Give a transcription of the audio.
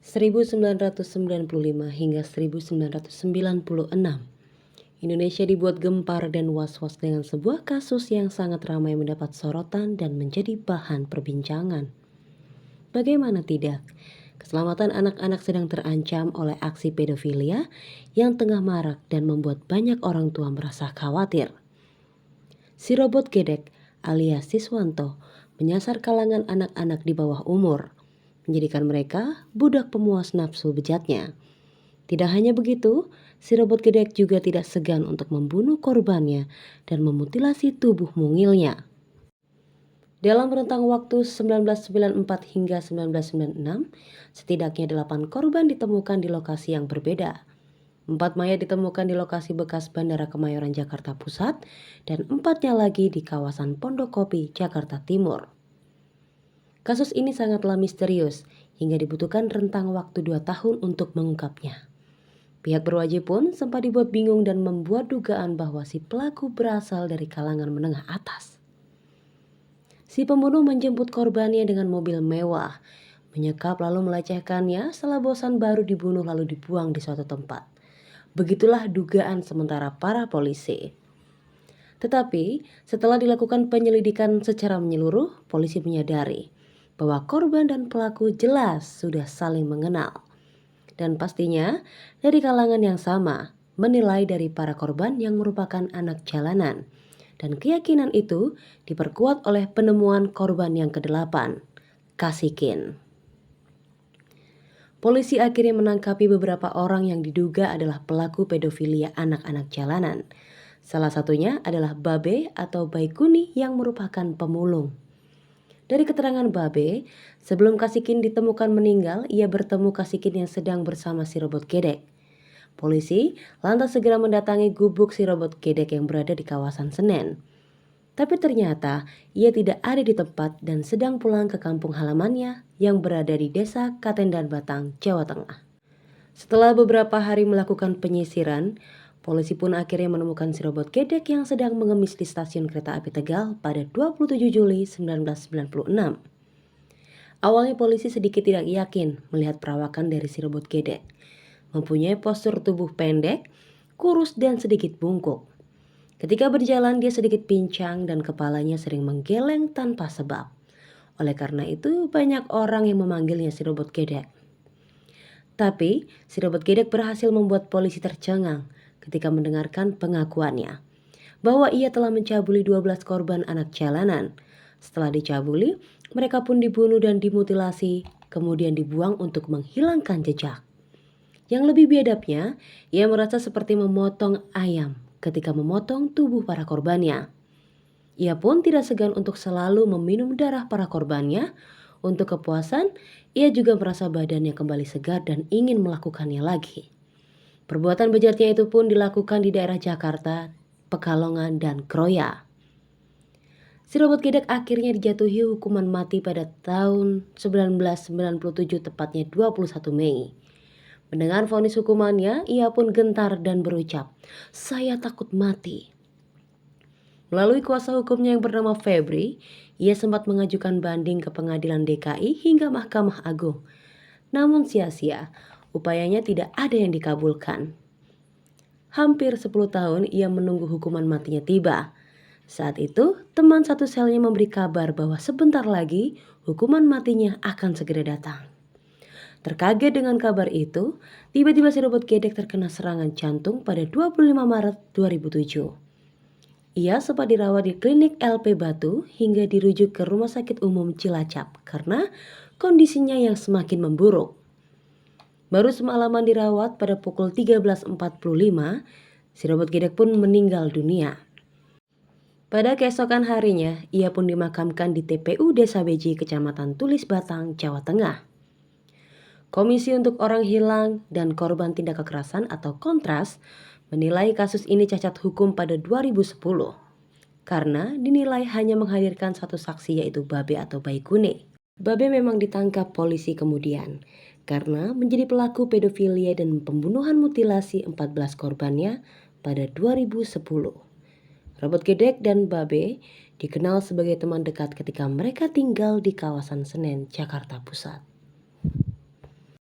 1995 hingga 1996, Indonesia dibuat gempar dan was-was dengan sebuah kasus yang sangat ramai mendapat sorotan dan menjadi bahan perbincangan. Bagaimana tidak, keselamatan anak-anak sedang terancam oleh aksi pedofilia yang tengah marak dan membuat banyak orang tua merasa khawatir. Si robot gedek alias Siswanto menyasar kalangan anak-anak di bawah umur, menjadikan mereka budak pemuas nafsu bejatnya. Tidak hanya begitu, si robot gedek juga tidak segan untuk membunuh korbannya dan memutilasi tubuh mungilnya. Dalam rentang waktu 1994 hingga 1996, setidaknya 8 korban ditemukan di lokasi yang berbeda. 4 mayat ditemukan di lokasi bekas Bandara Kemayoran Jakarta Pusat dan 4-nya lagi di kawasan Pondokopi, Jakarta Timur. Kasus ini sangatlah misterius hingga dibutuhkan rentang waktu 2 tahun untuk mengungkapnya. Pihak berwajib pun sempat dibuat bingung dan membuat dugaan bahwa si pelaku berasal dari kalangan menengah atas. Si pembunuh menjemput korbannya dengan mobil mewah, menyekap lalu melecehkannya, setelah bosan baru dibunuh lalu dibuang di suatu tempat. Begitulah dugaan sementara para polisi. Tetapi setelah dilakukan penyelidikan secara menyeluruh, polisi menyadari bahwa korban dan pelaku jelas sudah saling mengenal. Dan pastinya dari kalangan yang sama, menilai dari para korban yang merupakan anak jalanan. Dan keyakinan itu diperkuat oleh penemuan korban yang ke-8, Kasikin. Polisi akhirnya menangkapi beberapa orang yang diduga adalah pelaku pedofilia anak-anak jalanan. Salah satunya adalah Babe atau Baikuni yang merupakan pemulung. Dari keterangan Babe, sebelum Kasikin ditemukan meninggal, ia bertemu Kasikin yang sedang bersama si robot gedek. Polisi lantas segera mendatangi gubuk si robot gedek yang berada di kawasan Senen. Tapi ternyata ia tidak ada di tempat dan sedang pulang ke kampung halamannya yang berada di desa Katendan Batang, Jawa Tengah. Setelah beberapa hari melakukan penyisiran, polisi pun akhirnya menemukan si robot gedek yang sedang mengemis di stasiun kereta api Tegal pada 27 Juli 1996. Awalnya polisi sedikit tidak yakin melihat perawakan dari si robot gedek. Mempunyai postur tubuh pendek, kurus dan sedikit bungkuk. Ketika berjalan dia sedikit pincang dan kepalanya sering menggeleng tanpa sebab. Oleh karena itu banyak orang yang memanggilnya si robot gedek. Tapi si robot gedek berhasil membuat polisi tercengang ketika mendengarkan pengakuannya bahwa ia telah mencabuli 12 korban anak jalanan. Setelah dicabuli, mereka pun dibunuh dan dimutilasi, kemudian dibuang untuk menghilangkan jejak. Yang lebih biadabnya, ia merasa seperti memotong ayam ketika memotong tubuh para korbannya. Ia pun tidak segan untuk selalu meminum darah para korbannya. Untuk kepuasan, ia juga merasa badannya kembali segar dan ingin melakukannya lagi. Perbuatan bejatnya itu pun dilakukan di daerah Jakarta, Pekalongan, dan Kroya. Si robot gedek akhirnya dijatuhi hukuman mati pada tahun 1997, tepatnya 21 Mei. Mendengar vonis hukumannya, ia pun gentar dan berucap, "Saya takut mati." Melalui kuasa hukumnya yang bernama Febri, ia sempat mengajukan banding ke Pengadilan DKI hingga Mahkamah Agung. Namun sia-sia, upayanya tidak ada yang dikabulkan. Hampir 10 tahun ia menunggu hukuman matinya tiba. Saat itu, teman satu selnya memberi kabar bahwa sebentar lagi hukuman matinya akan segera datang. Terkaget dengan kabar itu, tiba-tiba si robot gedek terkena serangan jantung pada 25 Maret 2007. Ia sempat dirawat di klinik LP Batu hingga dirujuk ke Rumah Sakit Umum Cilacap karena kondisinya yang semakin memburuk. Baru semalaman dirawat pada pukul 13.45, si robot gedek pun meninggal dunia. Pada keesokan harinya, ia pun dimakamkan di TPU Desa Beji, Kecamatan Tulis Batang, Jawa Tengah. Komisi untuk Orang Hilang dan Korban Tindak Kekerasan atau Kontras menilai kasus ini cacat hukum pada 2010 karena dinilai hanya menghadirkan satu saksi yaitu Babe atau Baikuni. Babe memang ditangkap polisi kemudian karena menjadi pelaku pedofilia dan pembunuhan mutilasi 14 korbannya pada 2010. Robot gedek dan Babe dikenal sebagai teman dekat ketika mereka tinggal di kawasan Senen, Jakarta Pusat.